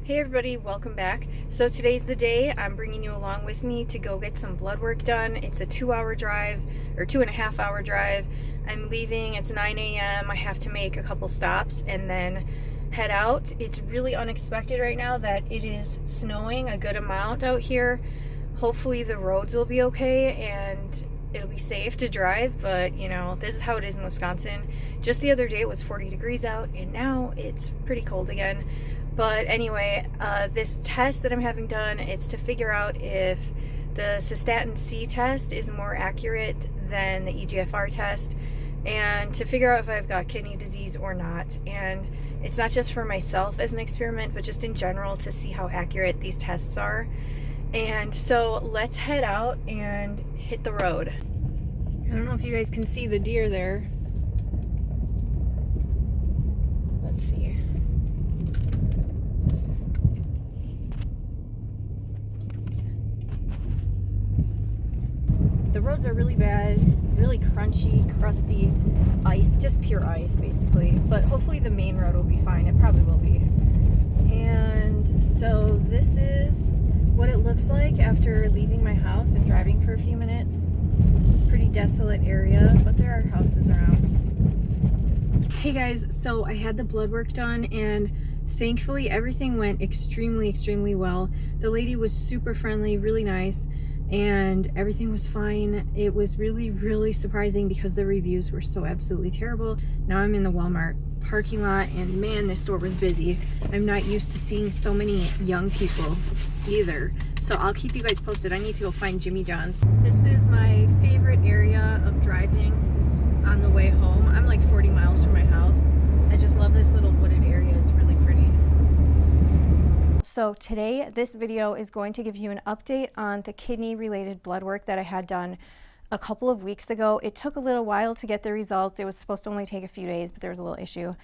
Hey everybody, welcome back. So today's the day. I'm bringing you along with me to go get some blood work done. It's a 2-hour drive, or 2.5-hour drive. I'm leaving, it's 9 a.m. I have to make a couple stops and then head out. It's really unexpected right now that it is snowing a good amount out here. Hopefully the roads will be okay and it'll be safe to drive, but you know, this is how it is in Wisconsin. Just the other day it was 40 degrees out and now it's pretty cold again. But anyway, this test that I'm having done, it's to figure out if the Cystatin C test is more accurate than the eGFR test, and to figure out if I've got kidney disease or not. And it's not just for myself as an experiment, but just in general to see how accurate these tests are. And so let's head out and hit the road. I don't know if you guys can see the deer there. Let's see. The roads are really bad, really crunchy, crusty ice, just pure ice basically. But hopefully the main road will be fine. It probably will be. And so this is what it looks like after leaving my house and driving for a few minutes. It's a pretty desolate area, but there are houses around. Hey guys, so I had the blood work done and thankfully everything went extremely well. The lady was super friendly, really nice, and everything was fine. It was really surprising because the reviews were so absolutely terrible. Now I'm in the Walmart parking lot and man, this store was busy. I'm not used to seeing so many young people either. So I'll keep you guys posted. I need to go find Jimmy John's. This is my favorite area of driving on the way home. I'm like 40 miles from my house. I just love this little wooded area. It's really pretty. So today, this video is going to give you an update on the kidney-related blood work that I had done a couple of weeks ago. It took a little while to get the results. It was supposed to only take a few days, but there was a little issue.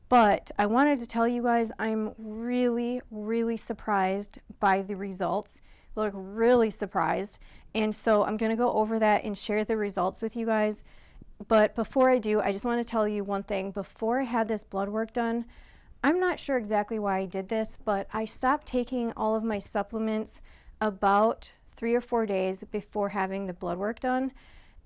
But I wanted to tell you guys I'm really surprised by the results. Like really surprised. And so I'm going to go over that and share the results with you guys. But before I do, I just want to tell you one thing. Before I had this blood work done, I'm not sure exactly why I did this, but I stopped taking all of my supplements about 3 or 4 days before having the blood work done.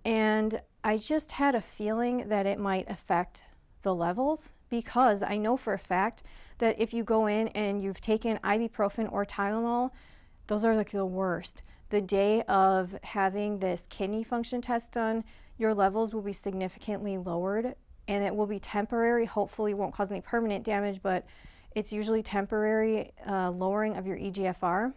And I just had a feeling that it might affect the levels, because I know for a fact that if you go in and you've taken ibuprofen or Tylenol, those are like the worst. The day of having this kidney function test done, your levels will be significantly lowered. And it will be temporary. Hopefully it won't cause any permanent damage, but it's usually temporary lowering of your eGFR.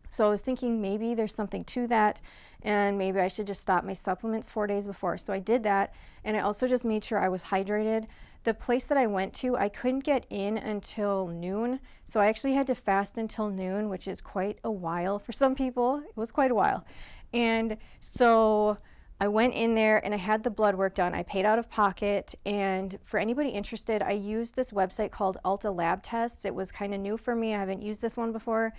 So I was thinking maybe there's something to that, and maybe I should just stop my supplements 4 days before. So I did that, and I also just made sure I was hydrated. The place that I went to, I couldn't get in until noon, so I actually had to fast until noon, which is quite a while for some people. It was quite a while. And so I went in there and I had the blood work done. I paid out of pocket, and for anybody interested, I used this website called Ulta Lab Tests. It was kind of new for me. I haven't used this one before.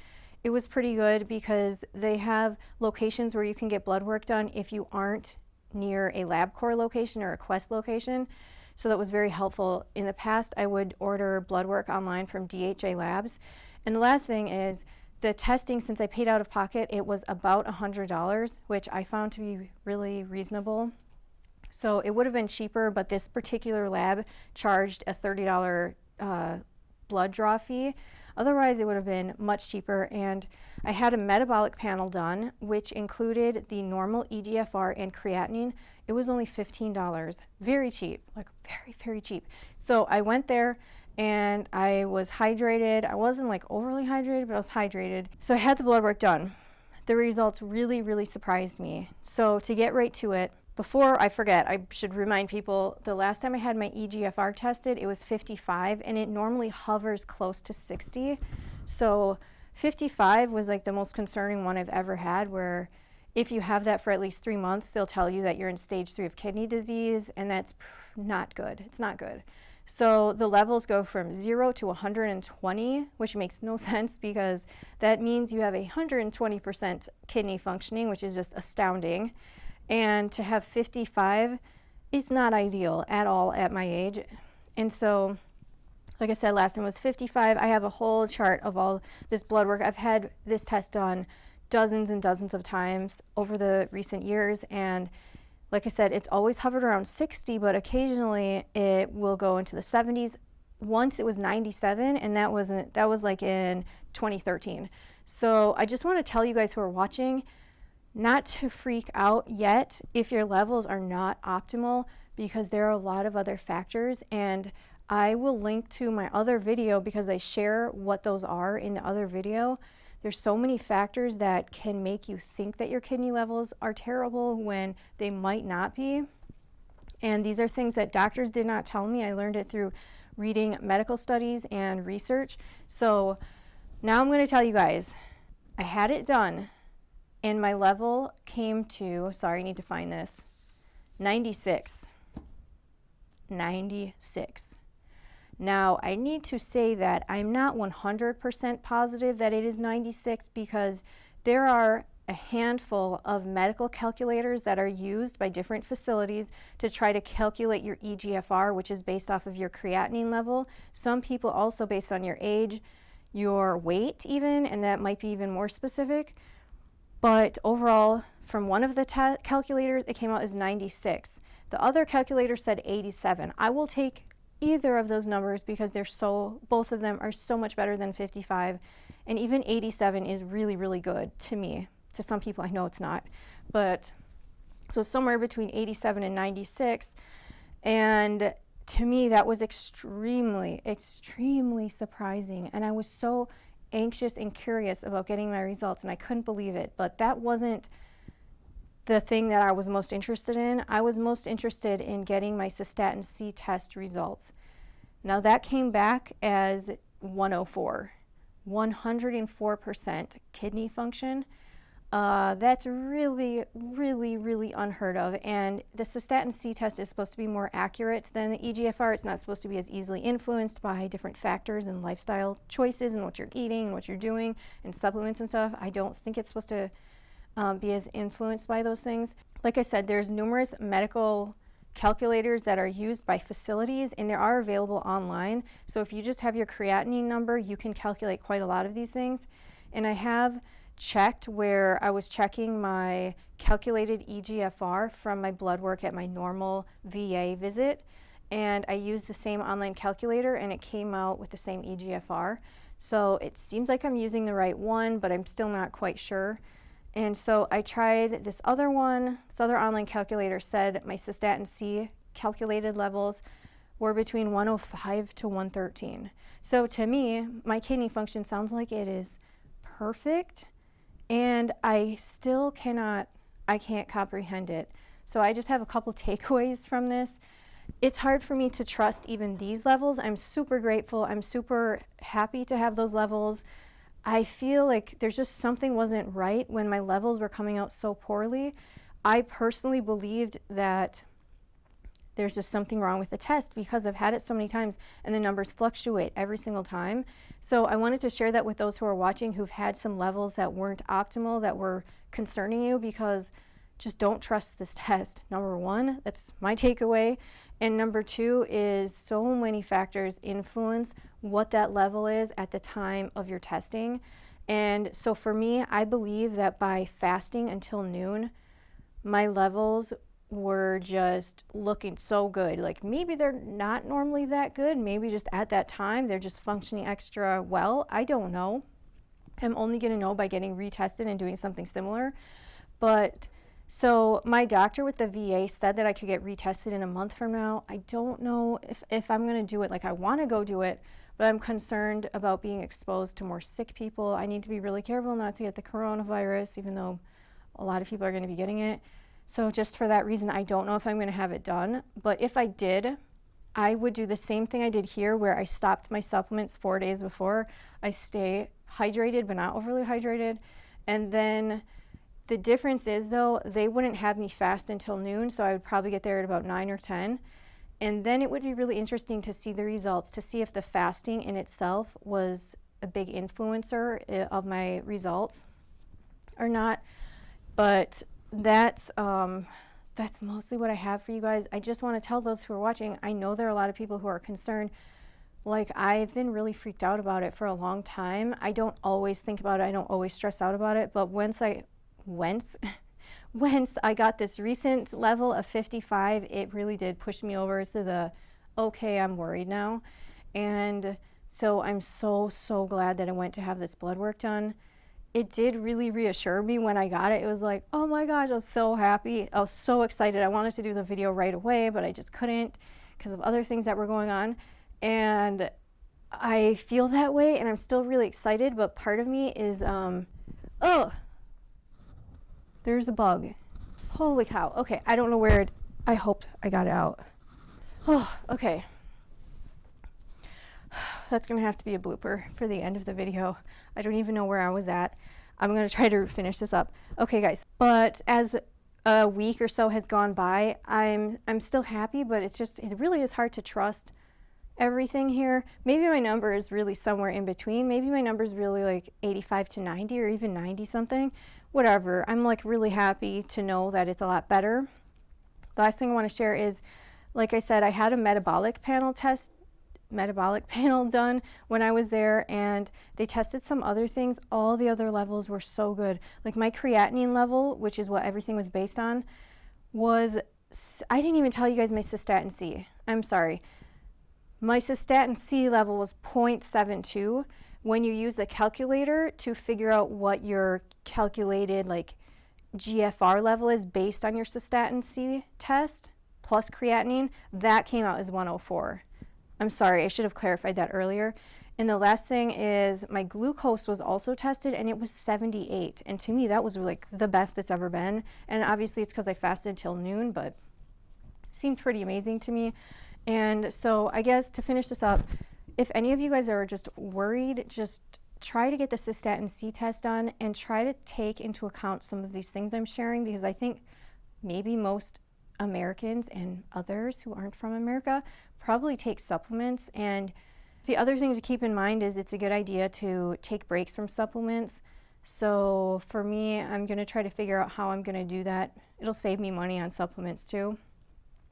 It was pretty good because they have locations where you can get blood work done if you aren't near a LabCorp location or a Quest location. So that was very helpful. In the past, I would order blood work online from DHA Labs. And the last thing is, the testing, since I paid out of pocket, it was about $100, which I found to be really reasonable. So it would have been cheaper, but this particular lab charged a $30 blood draw fee. Otherwise, it would have been much cheaper. And I had a metabolic panel done, which included the normal eGFR and creatinine. It was only $15, very cheap, like very cheap. So I went there, and I was hydrated. I wasn't like overly hydrated, but I was hydrated. So I had the blood work done. The results really surprised me. So to get right to it, before I forget, I should remind people, the last time I had my eGFR tested, it was 55, and it normally hovers close to 60. So 55 was like the most concerning one I've ever had, where if you have that for at least 3 months, they'll tell you that you're in stage 3 of kidney disease, and that's not good. It's not good. So the levels go from 0 to 120, which makes no sense because that means you have 120% kidney functioning, which is just astounding. And to have 55 is not ideal at all at my age. And so Like I said, last time was 55. I have a whole chart of all this blood work. I've had this test done dozens and dozens of times over the recent years, and like I said, it's always hovered around 60, but occasionally it will go into the 70s. Once it was 97, and that was like in 2013. So I just want to tell you guys who are watching not to freak out yet if your levels are not optimal, because there are a lot of other factors, and I will link to my other video because I share what those are in the other video. There's so many factors that can make you think that your kidney levels are terrible when they might not be. And these are things that doctors did not tell me. I learned it through reading medical studies and research. So now I'm going to tell you guys, I had it done and my level came to, sorry, I need to find this, 96. 96. Now, I need to say that I'm not 100% positive that it is 96 because there are a handful of medical calculators that are used by different facilities to try to calculate your eGFR, which is based off of your creatinine level. Some people also based on your age, your weight even, and that might be even more specific. But overall, from one of the calculators, it came out as 96. The other calculator said 87. I will take either of those numbers because both of them are so much better than 55, and even 87 is really, really good to me. To some people, I know it's not, but so somewhere between 87 and 96, and to me that was extremely, extremely surprising, and I was so anxious and curious about getting my results, and I couldn't believe it. But that wasn't the thing that I was most interested in. I was most interested in getting my Cystatin C test results. Now that came back as 104, 104% kidney function. That's really, really, really unheard of. And the Cystatin C test is supposed to be more accurate than the eGFR. It's not supposed to be as easily influenced by different factors and lifestyle choices and what you're eating and what you're doing and supplements and stuff. I don't think it's supposed to be as influenced by those things. Like I said, there's numerous medical calculators that are used by facilities, and they are available online. So if you just have your creatinine number, you can calculate quite a lot of these things. And I have checked where I was checking my calculated eGFR from my blood work at my normal VA visit, and I used the same online calculator and it came out with the same eGFR. So it seems like I'm using the right one, but I'm still not quite sure. And so I tried this other one. This other online calculator said my Cystatin C calculated levels were between 105 to 113. So to me, my kidney function sounds like it is perfect, and I still can't comprehend it. So I just have a couple takeaways from this. It's hard for me to trust even these levels. I'm super grateful. I'm super happy to have those levels. I feel like there's just something wasn't right when my levels were coming out so poorly. I personally believed that there's just something wrong with the test because I've had it so many times and the numbers fluctuate every single time. So I wanted to share that with those who are watching who've had some levels that weren't optimal, that were concerning you, because just don't trust this test. Number one, that's my takeaway. And number two is so many factors influence what that level is at the time of your testing. And so for me, I believe that by fasting until noon, my levels were just looking so good. Like maybe they're not normally that good. Maybe just at that time, they're just functioning extra well. I don't know. I'm only going to know by getting retested and doing something similar. But so my doctor with the VA said that I could get retested in a month from now. I don't know if I'm going to do it. Like I want to go do it, but I'm concerned about being exposed to more sick people. I need to be really careful not to get the coronavirus, even though a lot of people are going to be getting it. So just for that reason, I don't know if I'm going to have it done. But if I did, I would do the same thing I did here, where I stopped my supplements 4 days before. I stay hydrated, but not overly hydrated. And then the difference is, though, they wouldn't have me fast until noon, so I would probably get there at about 9 or 10. And then it would be really interesting to see the results, to see if the fasting in itself was a big influencer of my results or not. But that's mostly what I have for you guys. I just want to tell those who are watching, I know there are a lot of people who are concerned Like, I've been really freaked out about it for a long time. I don't always think about it. I don't always stress out about it. But once I got this recent level of 55, it really did push me over to the, okay, I'm worried now. And so I'm so glad that I went to have this blood work done. It did really reassure me when I got it. It was like, oh my gosh, I was so happy. I was so excited. I wanted to do the video right away, but I just couldn't because of other things that were going on. And I feel that way, and I'm still really excited, but part of me is, oh, there's a bug. Holy cow. Okay, I don't know where it, I hope I got it out. Oh, okay. That's gonna have to be a blooper for the end of the video. I don't even know where I was at. I'm gonna try to finish this up. Okay, guys, but as a week or so has gone by, I'm still happy, but it's just, it really is hard to trust everything here. Maybe my number is really somewhere in between. Maybe my number is really like 85 to 90 or even 90 something. Whatever. I'm like really happy to know that it's a lot better. The last thing I want to share is, like I said, I had a metabolic panel done when I was there, and they tested some other things. All the other levels were so good. Like my creatinine level, which is what everything was based on, was, I didn't even tell you guys my Cystatin C. I'm sorry. My Cystatin C level was 0.72. When you use the calculator to figure out what your calculated like GFR level is based on your Cystatin C test plus creatinine, that came out as 104. I'm sorry, I should have clarified that earlier. And the last thing is my glucose was also tested, and it was 78. And to me, that was like the best it's ever been. And obviously it's because I fasted till noon, but it seemed pretty amazing to me. And so I guess to finish this up, if any of you guys are just worried, just try to get the Cystatin C test done and try to take into account some of these things I'm sharing, because I think maybe most Americans and others who aren't from America probably take supplements. And the other thing to keep in mind is it's a good idea to take breaks from supplements. So for me, I'm going to try to figure out how I'm going to do that. It'll save me money on supplements too,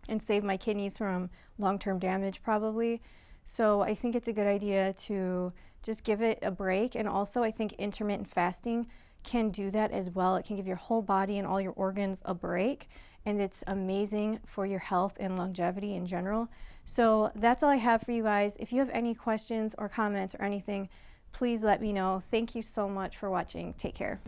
and save my kidneys from long-term damage probably. So I think it's a good idea to just give it a break. And also I think intermittent fasting can do that as well. It can give your whole body and all your organs a break, and it's amazing for your health and longevity in general. So that's all I have for you guys. If you have any questions or comments or anything, please let me know. Thank you so much for watching. Take care.